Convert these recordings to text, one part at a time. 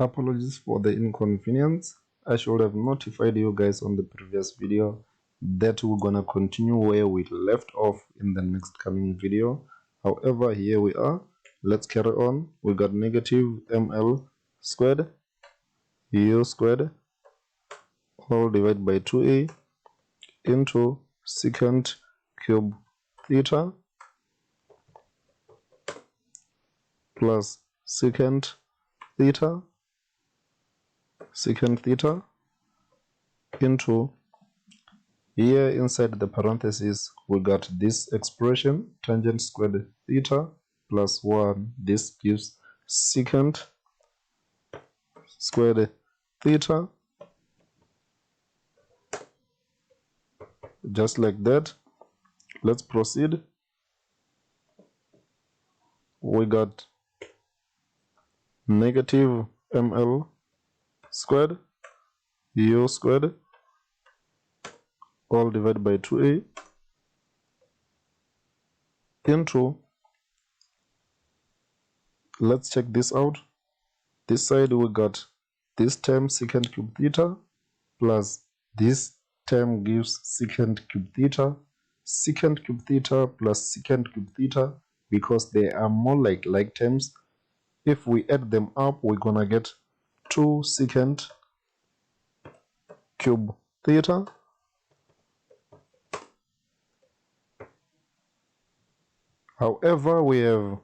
Apologies for the inconvenience. I should have notified you guys on the previous video that we're gonna continue where we left off in the next coming video. However, here we are. Let's carry on. We got negative ml squared u squared all divided by 2a into secant cube theta plus secant theta into, here inside the parentheses we got this expression tangent squared theta plus 1. This gives secant squared theta, just like that. Let's proceed. We got negative ml squared u squared all divided by 2a into, let's check this out. This side we got this term secant cube theta plus this term gives secant cube theta plus secant cube theta, because they are more like terms. If we add them up, we're gonna get 2 secant cube theta however we have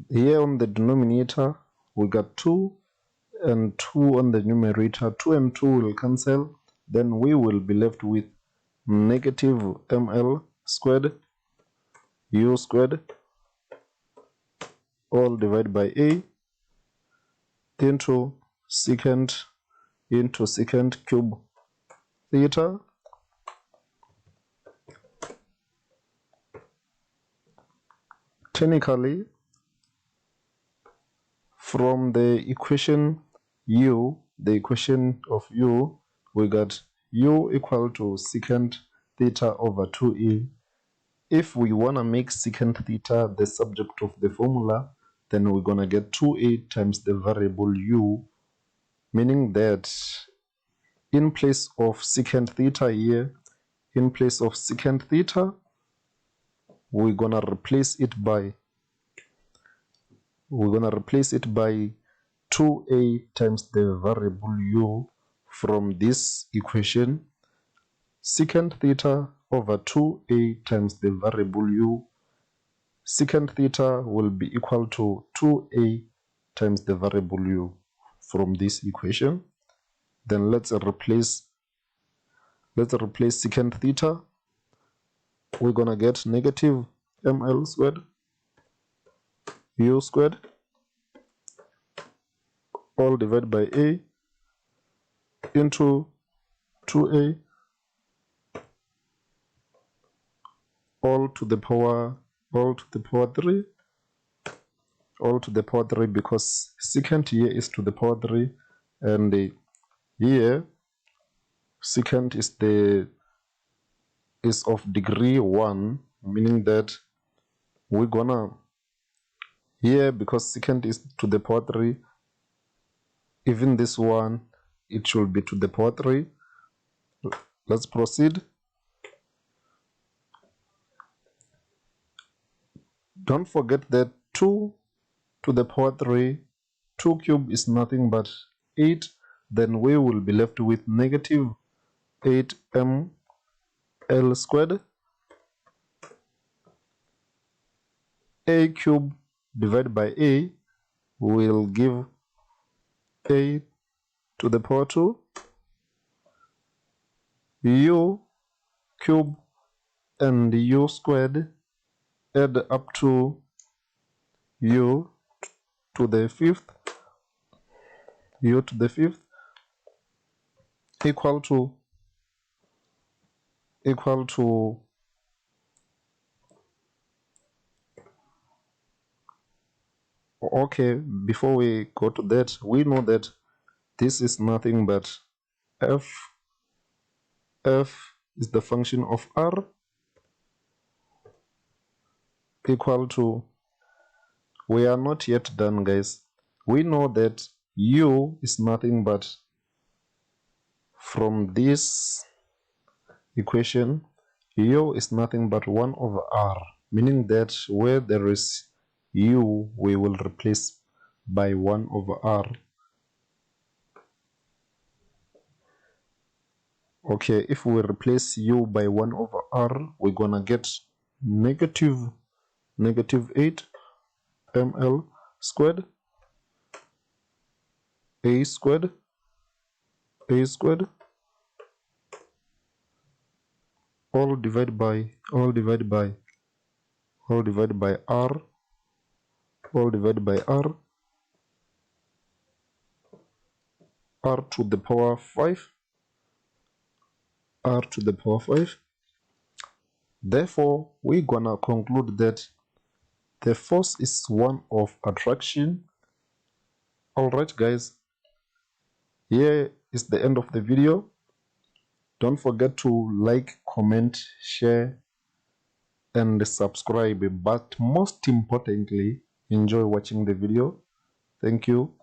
here on the denominator we got 2 and 2 on the numerator. 2 and 2 will cancel, then we will be left with negative ml squared u squared all divided by a into secant cube theta technically. From the equation u, the equation of u, we got u equal to secant theta over 2a. If we want to make secant theta the subject of the formula, then we're going to get 2a times the variable u, meaning that in place of secant theta here, we're going to replace it by 2a times the variable u from this equation. Secant theta over 2a times the variable u. Secant theta will be equal to 2a times the variable u from this equation. Then let's replace secant theta. We're gonna get negative ml squared u squared all divided by a into 2a all to the power 3, because secant here is to the power 3 and here secant is of degree 1, meaning that we're gonna here, because secant is to the power 3, even this one it should be to the power 3. Let's proceed. Don't forget that 2 to the power 3, 2 cube is nothing but 8. Then we will be left with negative 8ml squared a cube divided by a will give a to the power 2 u cube and u squared add up to u to the fifth equal to okay, before we go to that, we know that this is nothing but f is the function of r equal to, we are not yet done, guys. We know that u is nothing but, from this equation, u is nothing but 1 over r, meaning that where there is u, we will replace by 1 over r. Okay, if we replace u by 1 over r, we're gonna get negative 8 ml squared a squared all divided by r r to the power 5 r to the power 5. Therefore, we're gonna conclude that the force is one of attraction. Alright guys, here is the end of the video. Don't forget to like, comment, share and subscribe, but most importantly, enjoy watching the video. Thank you.